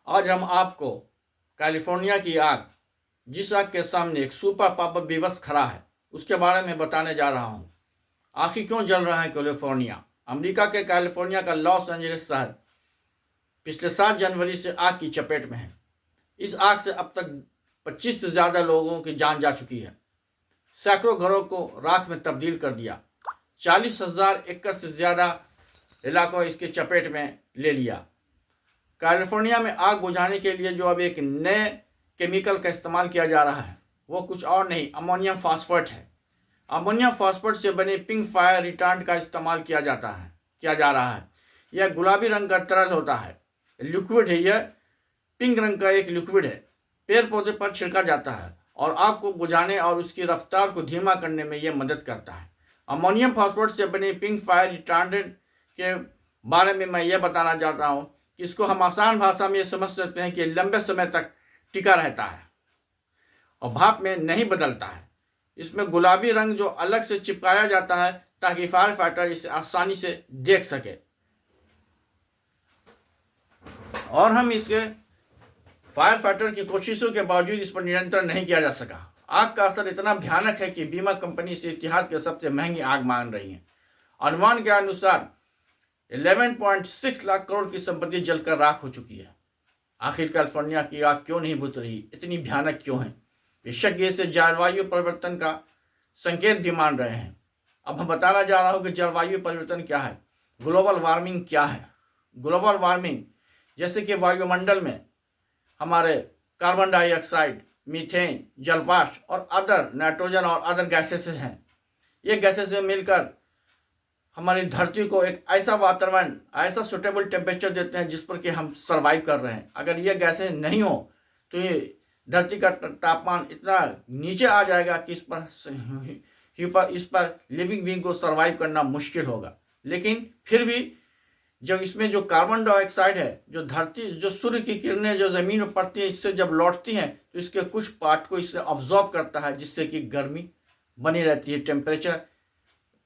आज हम आपको कैलिफोर्निया की आग, जिस आग के सामने एक सुपर पावर विवश खड़ा है, उसके बारे में बताने जा रहा हूँ। आखिर क्यों जल रहा है कैलिफोर्निया? अमेरिका के कैलिफोर्निया का लॉस एंजलिस शहर पिछले 7 जनवरी से आग की चपेट में है। इस आग से अब तक 25 से ज़्यादा लोगों की जान जा चुकी है। सैकड़ों घरों को राख में तब्दील कर दिया। 40,000 एकड़ से ज़्यादा इलाकों इसके चपेट में ले लिया। कैलिफोर्निया में आग बुझाने के लिए जो अब एक नए केमिकल का इस्तेमाल किया जा रहा है, वो कुछ और नहीं, अमोनियम फास्फेट है। अमोनियम फास्फेट से बने पिंक फायर रिटार्ड का इस्तेमाल किया जा रहा है। यह गुलाबी रंग का तरल होता है, लिक्विड है। यह पिंक रंग का एक लिक्विड है। पेड़ पौधे पर छिड़का जाता है और आग को बुझाने और उसकी रफ्तार को धीमा करने में यह मदद करता है। अमोनियम फास्फेट से बने पिंक फायर रिटार्डेंट के बारे में मैं ये बताना चाहता हूँ कि इसको हम आसान भाषा में ये समझ सकते हैं कि लंबे समय तक टिका रहता है और भाप में नहीं बदलता है। इसमें गुलाबी रंग जो अलग से चिपकाया जाता है ताकि फायर फाइटर इसे आसानी से देख सके। और हम इसके फायर फाइटर की कोशिशों के बावजूद इस पर नियंत्रण नहीं किया जा सका। आग का असर इतना भयानक है कि बीमा कंपनी इसे इतिहास के सबसे महंगी आग मान रही है। अनुमान के अनुसार 11.6 लाख करोड़ की संपत्ति जलकर राख हो चुकी है। आखिर कैलिफोर्निया की आग क्यों नहीं बुझ रही? इतनी भयानक क्यों है? विशेषज्ञ इसे जलवायु परिवर्तन का संकेत भी मान रहे हैं। अब हम बताना जा रहा हूं कि जलवायु परिवर्तन क्या है, ग्लोबल वार्मिंग क्या है। ग्लोबल वार्मिंग जैसे कि वायुमंडल में हमारे कार्बन डाइऑक्साइड, मीथेन, जलवाष्प और अदर नाइट्रोजन और अदर गैसेस हैं। ये गैसेस मिलकर हमारी धरती को एक ऐसा वातावरण, ऐसा सुटेबल टेम्परेचर देते हैं जिस पर कि हम सर्वाइव कर रहे हैं। अगर ये गैसें नहीं हो तो ये धरती का तापमान इतना नीचे आ जाएगा कि इस पर लिविंग बीइंग को सर्वाइव करना मुश्किल होगा। लेकिन फिर भी जब इसमें जो कार्बन डाइऑक्साइड है, जो सूर्य की किरणें जो ज़मीन पर पड़ती है, इससे जब लौटती हैं तो इसके कुछ पार्ट को इससे ऑब्जॉर्ब करता है, जिससे कि गर्मी बनी रहती है,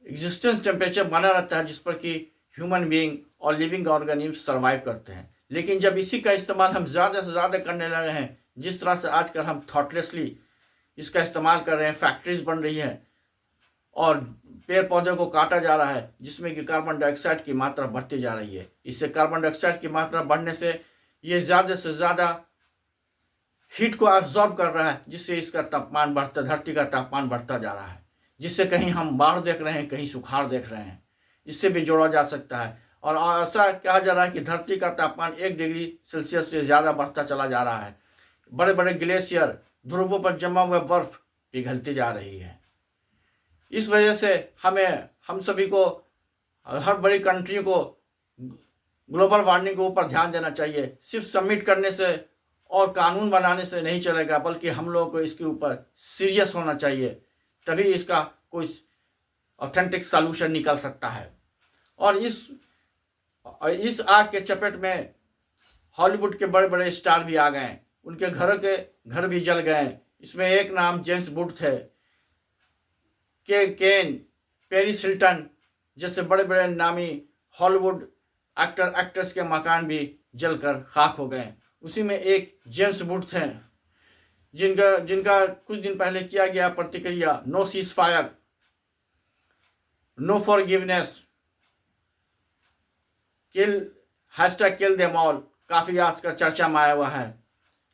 एग्जिस्टेंस टेम्परेचर बना रहता है, जिस पर कि ह्यूमन बीइंग और लिविंग ऑर्गेनिज्म सर्वाइव करते हैं। लेकिन जब इसी का इस्तेमाल हम ज़्यादा से ज़्यादा करने लगे हैं, जिस तरह से आजकल हम थॉटलेसली इसका इस्तेमाल कर रहे हैं, फैक्ट्रीज बन रही है और पेड़ पौधों को काटा जा रहा है, जिसमें कि कार्बन डाइऑक्साइड की मात्रा बढ़ती जा रही है। इससे कार्बन डाइऑक्साइड की मात्रा बढ़ने से ये ज़्यादा से ज़्यादा हीट को एब्जॉर्ब कर रहा है, जिससे इसका तापमान बढ़ता, धरती का तापमान बढ़ता जा रहा है, जिससे कहीं हम बाढ़ देख रहे हैं, कहीं सुखाड़ देख रहे हैं। इससे भी जोड़ा जा सकता है। और ऐसा कहा जा रहा है कि धरती का तापमान 1 डिग्री सेल्सियस से ज़्यादा बढ़ता चला जा रहा है। बड़े बड़े ग्लेशियर, ध्रुवों पर जमा हुआ बर्फ पिघलती जा रही है। इस वजह से हम सभी को, हर बड़ी कंट्री को ग्लोबल वार्मिंग के ऊपर ध्यान देना चाहिए। सिर्फ सबमिट करने से और कानून बनाने से नहीं चलेगा, बल्कि हम लोगों को इसके ऊपर सीरियस होना चाहिए, तभी इसका कोई ऑथेंटिक सॉल्यूशन निकल सकता है। और इस आग के चपेट में हॉलीवुड के बड़े बड़े स्टार भी आ गए, उनके घर भी जल गए। इसमें एक नाम जेम्स वुड थे, केन, पेरिस हिल्टन जैसे बड़े बड़े नामी हॉलीवुड एक्टर एक्ट्रेस के मकान भी जलकर खाक हो गए। उसी में एक जेम्स वुड थे जिनका कुछ दिन पहले किया गया प्रतिक्रिया, no ceasefire, no forgiveness, kill them all, काफ़ी आजकल चर्चा में आया हुआ है।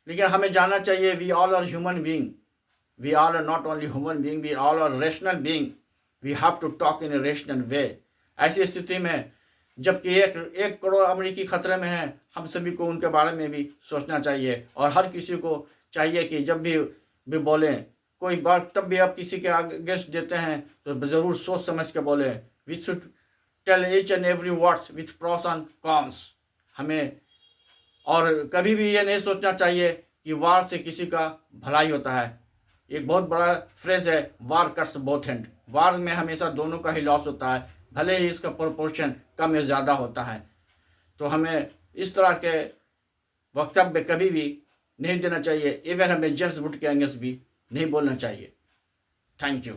लेकिन हमें जानना चाहिए, we all are human being, we all are not only human being, we all are rational being, we have to talk in a rational way. ऐसी स्थिति में जबकि 1 करोड़ अमेरिकी खतरे में हैं, हम सभी को उनके बारे में भी सोचना चाहिए। और हर किसी को चाहिए कि जब भी बोलें कोई बात, तब भी आप किसी के अगेंस्ट देते हैं तो ज़रूर सोच समझ के बोलें। We should tell each and every words with pros and cons. हमें और कभी भी ये नहीं सोचना चाहिए कि वार से किसी का भलाई होता है। एक बहुत बड़ा फ्रेज है, वार कट्स बोथ एंड। वार में हमेशा दोनों का ही लॉस होता है, भले ही इसका प्रोपोर्शन कम या ज़्यादा होता है। तो हमें इस तरह के वक्तव्य कभी भी नहीं देना चाहिए। इवन हमें जेम्स वुड के अगेंस्ट भी नहीं बोलना चाहिए। Thank you.